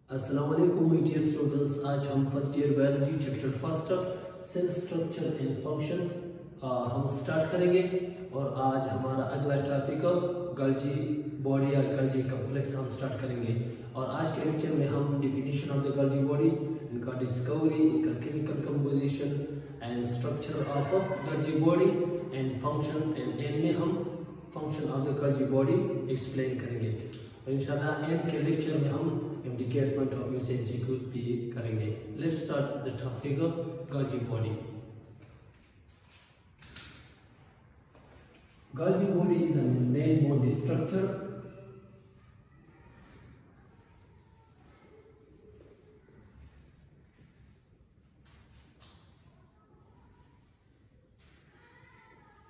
अस्सलाम वालेकुम my dear students. आज हम first year biology chapter first cell structure and function हम स्टार्ट करेंगे। और आज हमारा अगला टॉपिक गल्जी बॉडी या गल्जी कॉम्प्लेक्स हम स्टार्ट करेंगे। और आज के लेक्चर में हम डिफिनीशन ऑफ द गल्जी बॉडी, इनका डिस्कवरी, इनका chemical composition and structure of गल्जी body and function and and में हम function of the गल्जी body explain करेंगे। और इंशाल्लाह एंड के लेक्चर में हम indicate point of view से MCQs भी करेंगे। Let's start the topic of Golgi body. Golgi body is a membrane body structure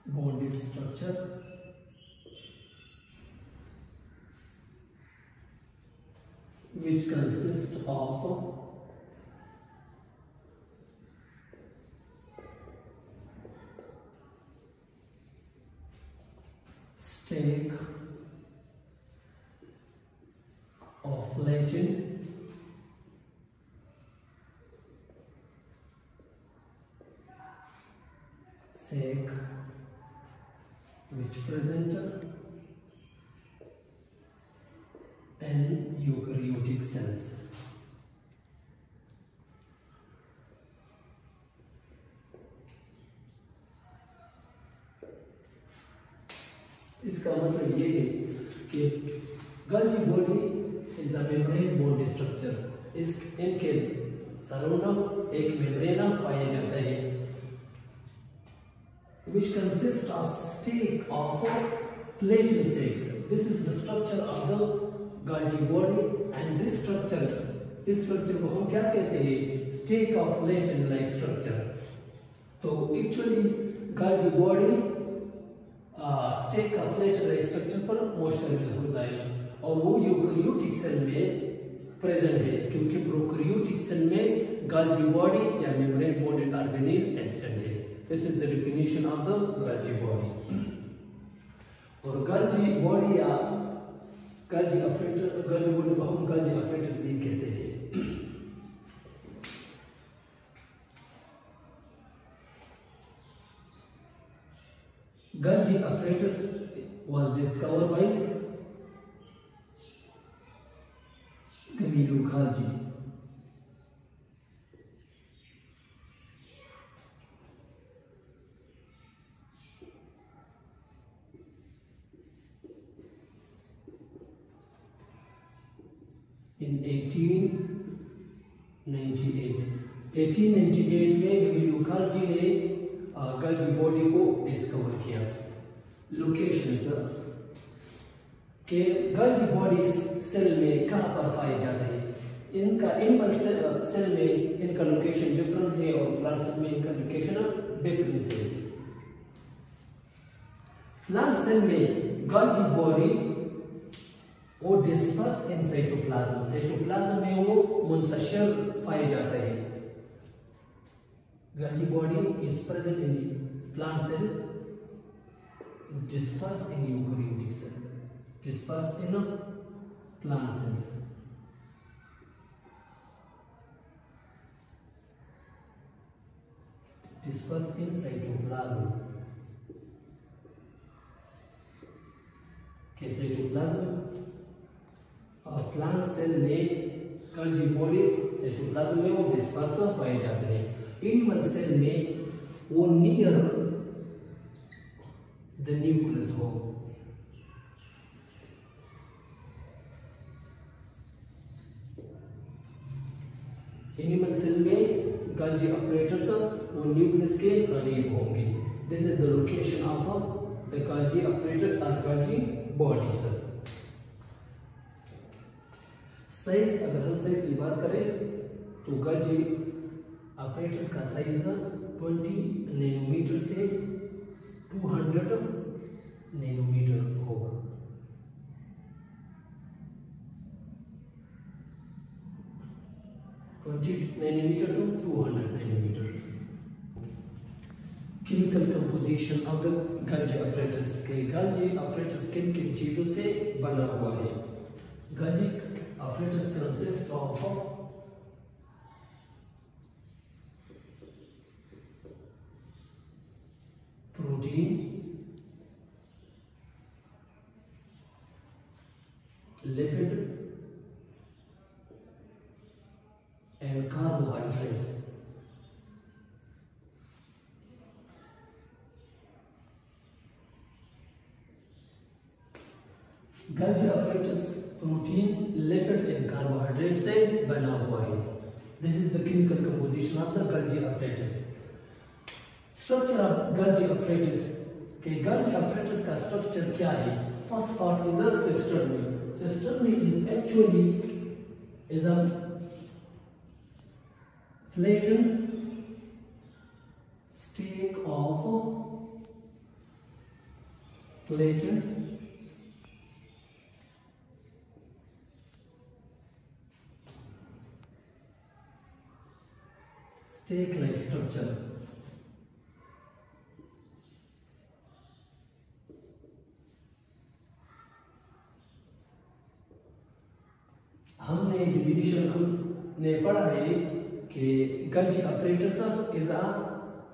bonded structure which consists of stake of Latin, sac which present and eukaryotic cells. इसका मतलब ये है कि गल्जी body is a membrane body structure. इस इनके surround एक membrane पाया जाता है which consists of stake of platin sacs. This is the structure of the Golgi body and this structure को हम क्या कहते हैं? Stake of Latin like structure. तो actually Golgi body stake of Latin like structure पर mostly होता है और वो यूकेरियोटिक सेल में प्रेजेंट है, क्योंकि प्रोकैरियोटिक सेल में Golgi body या मेम्ब्रेन बॉडी ऑर्गेनेल एब्सेंट है। This is the definition of the Golgi body. और Golgi body या गल्जी बॉडी को हम गल्जी अफ्रेटस भी कहते हैं। गल्जी अफ्रेटस was discovered by Camillo Golgi. In 1898 में Camillo Golgi ने गल्जी बॉडी को डिस्कवर किया। लोकेशंस के गल्जी बॉडी सेल में कहाँ पर पाए जाते हैं? इनका एनिमल सेल में इनका लोकेशन डिफरेंट है और प्लांट सेल में इनका लोकेशन डिफरेंट है। प्लांट सेल में गल्जी बॉडी वो डिस्पर्स इन साइटोप्लाज्म में वो मुंतशिर पाए जाते हैं। Golgi body is present in the plant cell, is dispersed in eukaryotic cell, dispersed in plant cells. Dispersed in cytoplasm. के साइटोप्लाज्म प्लांट सेल में गल्जी बॉडी साइटोप्लाज्म में वो डिस्पर्स पाए जाते हैं। एनिमल सेल में वो नियर द न्यूक्लियस हो। एनिमल सेल में गल्जी अपरेटस वो न्यूक्लियस के करीब होंगे। This is the location of the गल्जी apparatus और गल्जी बॉडी। साइज, अगर हम साइज की बात करें तो गल्जी अपरेटस का साइज 20 नैनोमीटर से 200 नैनोमीटर होगा। Nanometre to 200 nanometre. Chemical composition of the Golgi apparatus के गल्जी apparatus किन किन चीजों से बना हुआ है। गल्जी Apparatus consists of protein, lipid, and carbohydrate. गल्जी apparatus protein, lipid and carbohydrate से बना हुआ है. This is the chemical composition of the Golgi apparatus. Structure of गल्जी apparatus के गल्जी apparatus का स्ट्रक्चर क्या है? First part is a cisternae. Cisternae is actually is a flattened stake of stake-like structure. हमने definition ने पढ़ा है कि गल्जी apparatus is a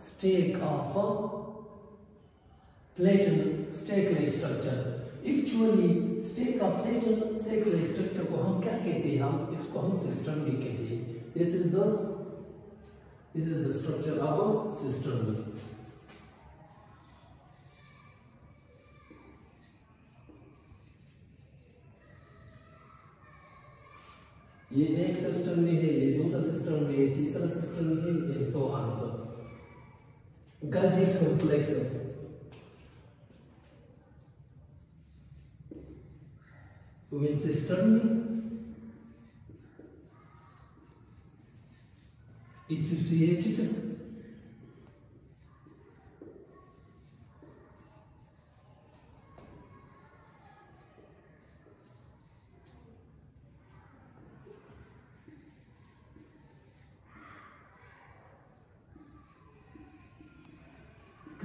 stake of flattened stake-like structure. Actually stake of flattened stake-like structure को हम क्या कहते हैं? हम इसको हम सिस्टम भी कहते हैं. This is the structure of a system. ये एक सिस्टम में है, ये दूसरा सिस्टम में है, तीसरा सिस्टम में है, and so on. So गल्जी complex when system associated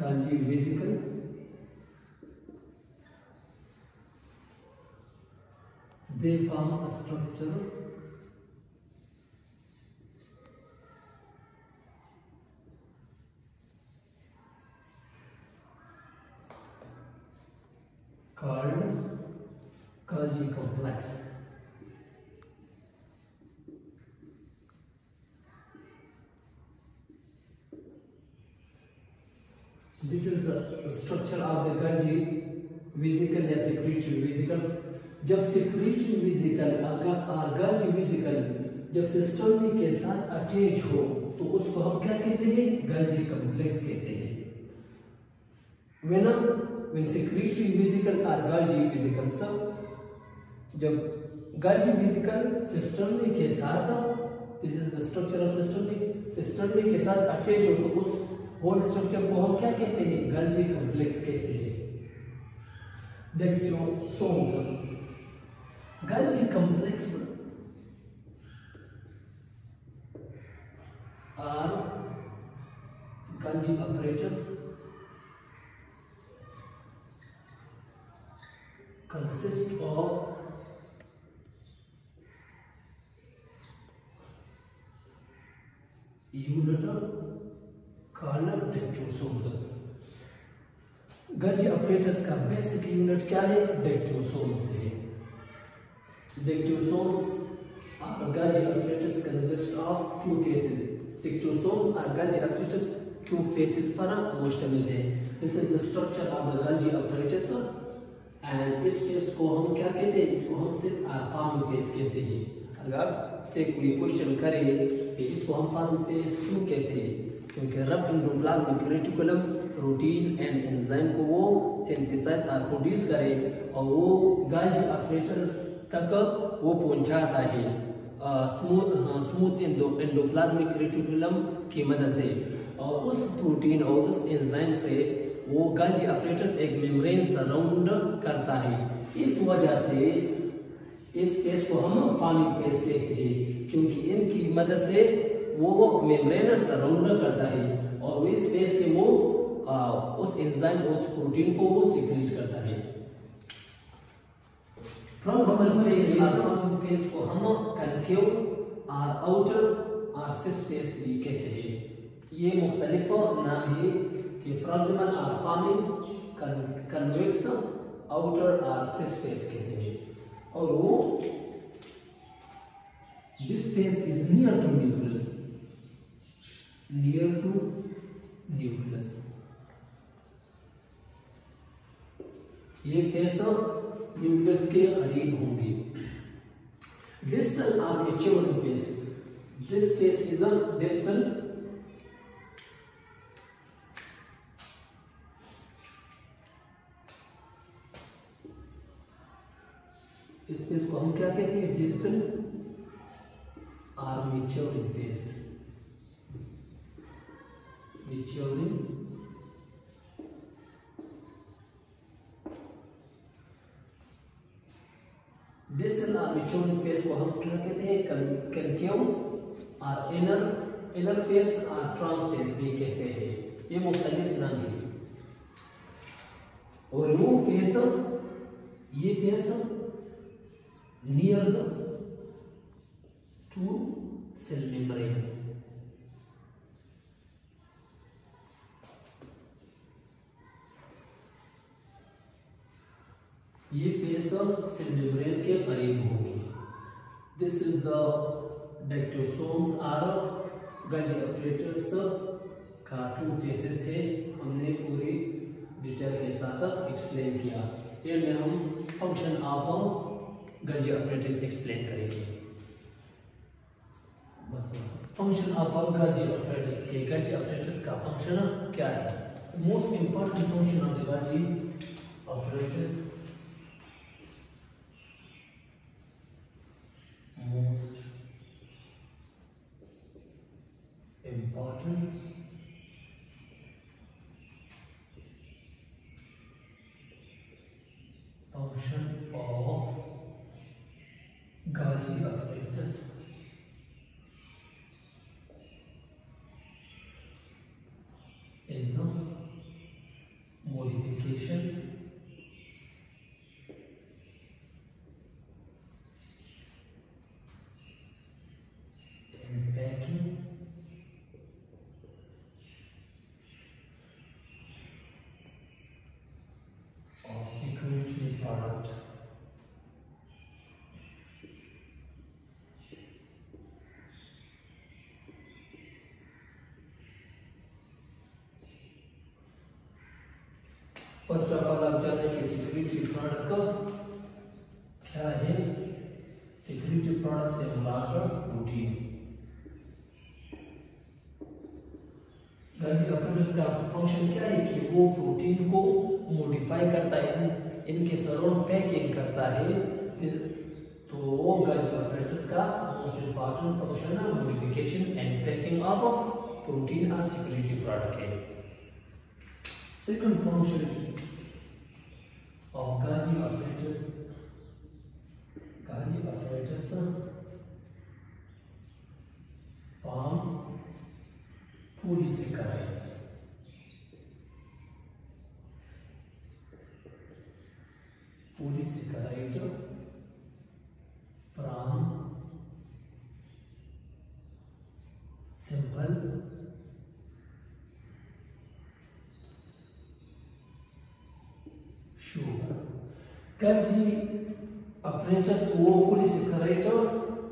Golgi vesicle, they form a structure called Golgi complex. This is the structure of the Golgi vesicle या secretory vesicles. जब secretory vesicle और Golgi vesicle जब system के साथ attach हो तो उसको हम क्या कहते हैं? Golgi complex कहते हैं. When secretory vesicle or Golgi vesicles, जब Golgi vesicle सिस्टम के साथ, this is the structure of system के साथ अटैच हो तो उस होल स्ट्रक्चर को हम क्या कहते हैं? Golgi complex कहते हैं. Dactylosomes. Golgi complex are Golgi apparatus consist of unit called dactylosomes. Golgi apparatus का बेसिक यूनिट क्या है? dactylosomes है. Dactylosomes are Golgi apparatus consist of two phases. Dactylosomes are Golgi apparatus two phases पर मुश्तमिल है. This is the structure of the Golgi apparatus and इस face को हम क्या कहते हैं? इसको हम सिस और फार्मिंग फेस कहते हैं. अगर से कोई क्वेश्चन करे कि इसको हम फार्मिंग फेस क्यों कहते हैं? क्योंकि rough endoplasmic reticulum protein and enzyme को वो सिंथेसाइज और प्रोड्यूस करे और वो Golgi apparatus तक वो पहुंचाता है स्मूथ एंडोप्लाज्मिक रेटिकुलम की मदद से. और उस प्रोटीन और उस एंजाइम से वो Golgi apparatus एक मेम्ब्रेन सराउंड करता है. इस वजह से इस फेस को हम फार्मिंग फेस कहते हैं क्योंकि इनकी मदद से वो मेम्ब्रेन सराउंड करता है और इस फेस से वो उस एंजाइम उस प्रोटीन को वो सीक्रेट करता है. Proximal phase को हम concave और outer और cis phase भी कहते हैं। ये मुख्तलिफ नाम है कि proximal और forming, convex, outer और cis phase कहते हैं। और वो this phase is near to nucleus, near to nucleus। ये फेस न्यूक्लियस के करीब होंगे। डिस्टल और maturing face, this face is a distal इस फेस को हम क्या कहते हैं? डिस्टल और मैच्योरिंग फेस। मैच्योरिंग डिस्टल और मैच्योरिंग फेस को हम क्या कहते हैं? कनकेव और इनर फेस और ट्रांस फेस भी कहते हैं। ये मुख्तलिफ नाम है। और वो फेस, ये face near to cell membrane. ये फेस सेल मेम्ब्रेन के करीब होगी। दिस इज द डायक्टोसोम्स और गल्जी एफरेटस का टू फेसेस है। हमने पूरी डिटेल के साथ एक्सप्लेन किया। ये में हम function of Golgi apparatus explain करेंगे। फंक्शन ऑफ गल्जी एफरेटस के गल्जी एफरेटस का फंक्शन क्या है? Most important function of the Golgi apparatus, most important function of Golgi apparatus is the modification and packing of secretory product first of all आप जानते हैं कि secretary product क्या है? सिक्रेटरी प्रोडक्ट से मुराद प्रोटीन। गल्जी एफरेटस का फंक्शन क्या है कि वो प्रोटीन को मॉडिफाई करता है, इनके सराउंड पैकिंग करता है। तो वो गल्जी एफरेटस का मोस्ट इंपॉर्टेंट फंक्शन है modification and packing of protein और सिक्रेटरी प्रोडक्ट है। Second function of Golgi apparatus form polysaccharides. Polysaccharide from simple sugar. गल्जी apparatus वो पॉलीसेकेराइड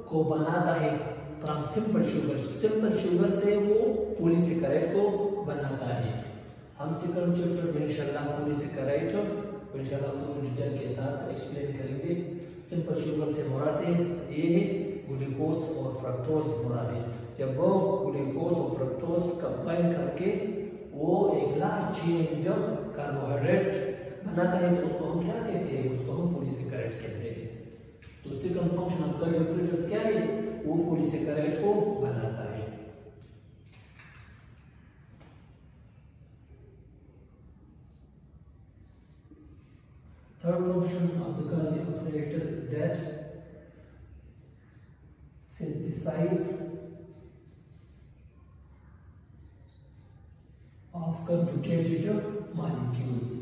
को बनाता है from simple sugar. Simple sugar से वो पॉलीसेकेराइड को बनाता है। हम सेकंड चैप्टर में इंशाल्लाह पॉलीसेकेराइड इंशाल्लाह पूरी डिटेल के साथ एक्सप्लेन करेंगे। सिंपल शुगर से मुराद ये है ग्लूकोज और फ्रक्टोज मुराद है। जब वो ग्लूकोज और फ्रक्टोज कंबाइन करके वो एक लार्ज चेन जब कार्बोहाइड्रेट बनाता है तो उसको हम क्या कहते हैं? उसको हम पॉलीसेकेराइड कहते हैं। तो second function of Golgi apparatus क्या है? वो पॉलीसेकेराइड को बनाता है। Third function of the Golgi apparatus is that synthesize of conjugated molecules।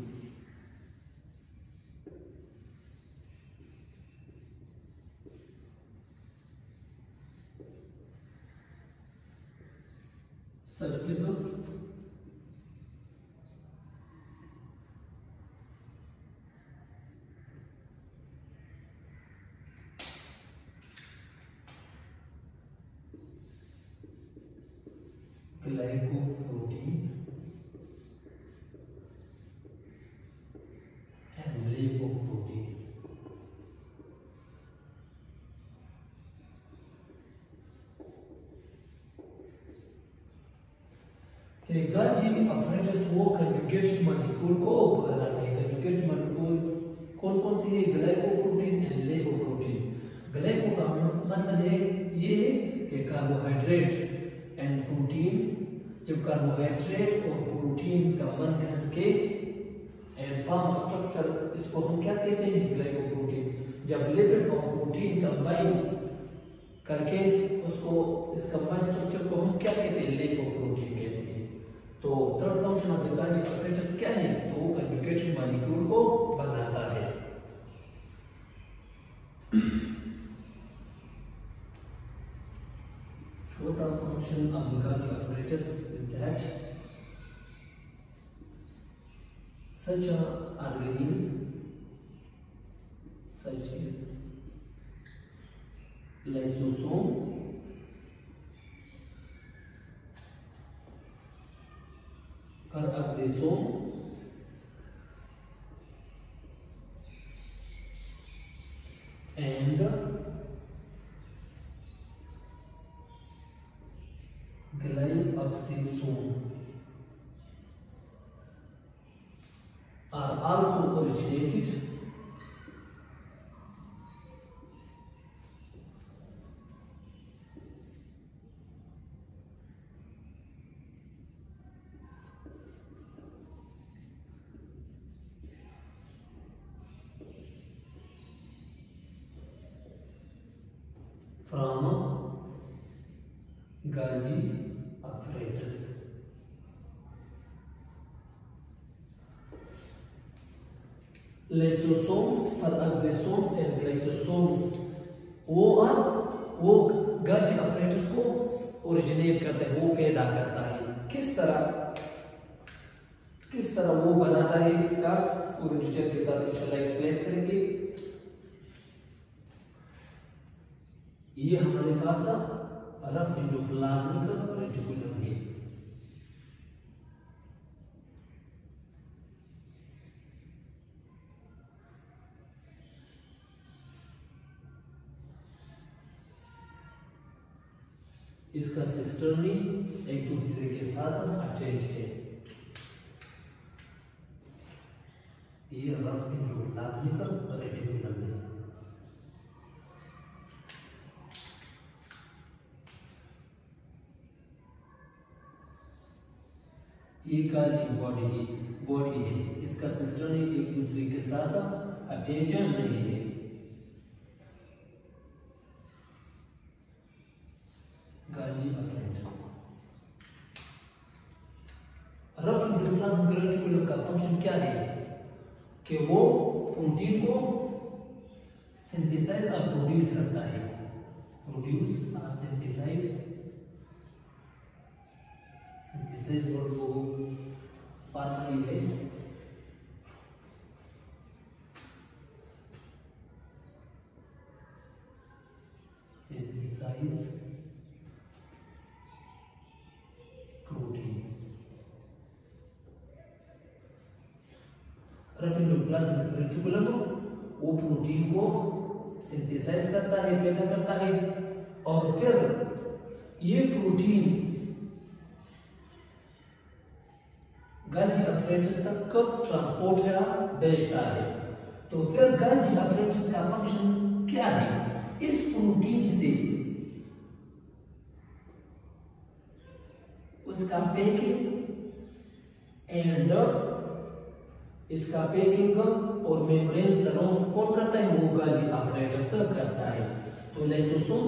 such prism. Glycoprotein and lipoprotein. Golgi apparatus वो कंजुगेट मॉलिक्यूल को बनाता है। कंजुगेट मॉलिक्यूल कौन कौन सी है? Glycoprotein and lipoprotein. ग्लाइको का मतलब है ये है कि कार्बोहाइड्रेट एंड प्रोटीन, जब कार्बोहाइड्रेट और प्रोटीन का बन करके एंड फॉर्म स्ट्रक्चर, इसको हम क्या कहते हैं? ग्लाइकोप्रोटीन। जब लिपिड और प्रोटीन कंबाइन करके उसको इस कंबाइन स्ट्रक्चर को हम क्या कहते हैं? लिपोप्रोटीन कहते हैं। तो third function of the गाल्जी apparatus क्या है? तो वो कंजुगेटेड मॉलिक्यूल को बनाता है। Fourth function of the Golgi apparatus is that such an organism such as lysosome or exosome and glyphosate are also originated from Golgi apparatus. Lysosomes और exosomes and glycosomes वो Golgi apparatus को originate करते हैं, वो पैदा करता है। किस तरह वो बनाता है, इसका पूरे डिटेल के साथ इंशाल्लाह एक्सप्लेन करेंगे। ये हमारे पास रफ एंडोप्लाज्मिक रेटिकुलम है। इसका सिस्टर्नी एक दूसरे के साथ अटैच है। ये रफ एंडोप्लाज्मिक रेटिकुलम है। ये गाल्जी बॉडी है, इसका सिस्टर्नी एक दूसरे के साथ अटैच नहीं है। गाल्जी apparatus रफ एंडोप्लाज्मिक रेटिकुलम का फंक्शन क्या है? कि वो प्रोटीन को सिंथेसाइज और प्रोड्यूस करता है। प्रोड्यूस और सिंथेसाइज वर्ड को फॉर्मली है synthesise protein. Rough endoplasmic reticulum वो प्रोटीन को सिंथेसाइज करता है, पैदा करता है, और फिर ये प्रोटीन गाल्जी apparatus तक कब ट्रांसपोर्ट या भेजता है। तो फिर गाल्जी apparatus का फंक्शन क्या है? इस प्रोटीन से उसका पैकिंग एंड इसका पैकिंग और मेम्ब्रेन सराउंड कौन करता है? वो गाल्जी apparatus करता है। तो लाइसोसोम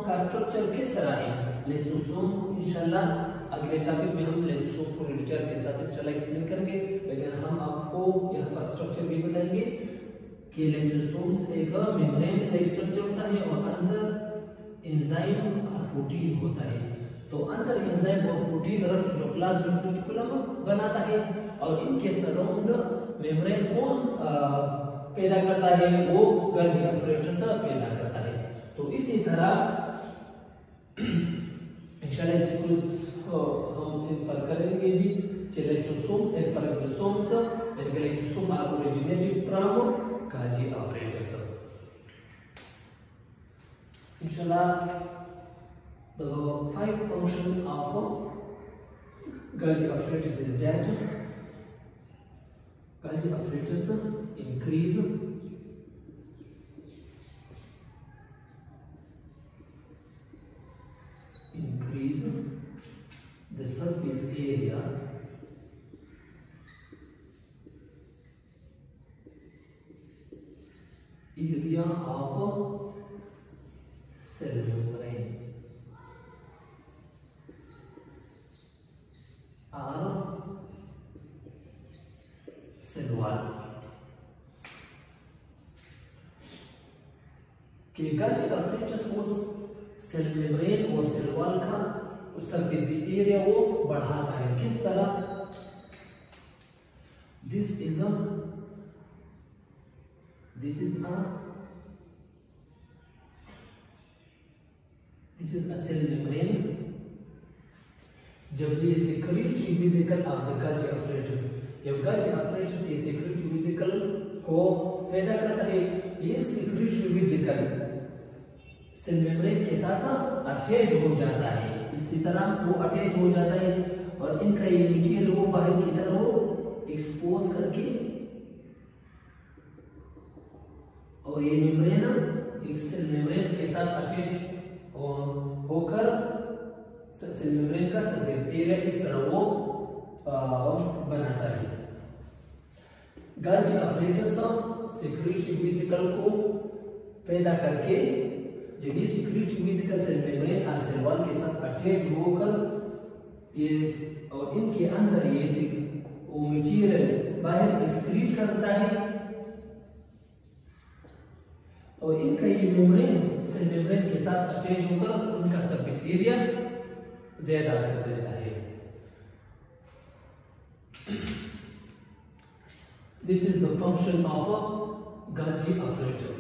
का स्ट्रक्चर किस तरह है? लाइसोसोम इंशाल्लाह अगले टॉपिक में हम लाइसोसोम को डिटेल के साथ इंशाल्लाह एक्सप्लेन करेंगे, लेकिन हम आपको यहाँ पर स्ट्रक्चर भी बताएंगे कि लाइसोसोम्स एक मेम्ब्रेन लाइक स्ट्रक्चर होता है और अंदर एंजाइम और प्रोटीन होता है। तो अंतर एंजाइम और प्रोटीन रेटिकुलम रेटिकुलम बनाता है और इनके सराउंड मेम्ब्रेन कौन पैदा करता है, वो गोल्गी एपैरेटस पैदा करता है। तो इसी तरह इंशाल्लाह इसको हम इंफर करेंगे भी कि lysosomes and peroxisomes and glycosomes are originated from Golgi apparatus. Inshallah, the 5 function of Golgi apparatus is that Golgi apparatus increase the surface area of cell membrane or cell wall. कि Golgi apparatus उस cell membrane और cell wall का उस surface area वो बढ़ाता है। किस तरह? This is a cell membrane. जब ये secretory vesicle of the Golgi apparatus, जब Golgi apparatus ये secretory vesicle को पैदा करता है, ये secretory vesicle सेल मेम्ब्रेन के साथ अटैच हो जाता है। इसी तरह वो अटैच हो जाता है और इनका ये मटेरियल वो बाहर की तरफ वो एक्सपोज करके और ये मेम्ब्रेन एक सेल मेम्ब्रेन के साथ अटैच होकर सेल मेम्ब्रेन का सरफेस एरिया इस तरह वो बनाता है। Golgi apparatus secretory vesicle को पैदा करके जब ये secretory vesicle सेल मेम्ब्रेन और सेल वॉल के साथ अटैच होकर ये और इनके अंदर ये वो मटेरियल बाहर एक्सक्रीट करता है और इनका ये मेम्ब्रेन सेल मेम्ब्रेन के साथ अटैच होकर उनका सरफेस एरिया ज्यादा कर देता है। This is the function of a Golgi apparatus.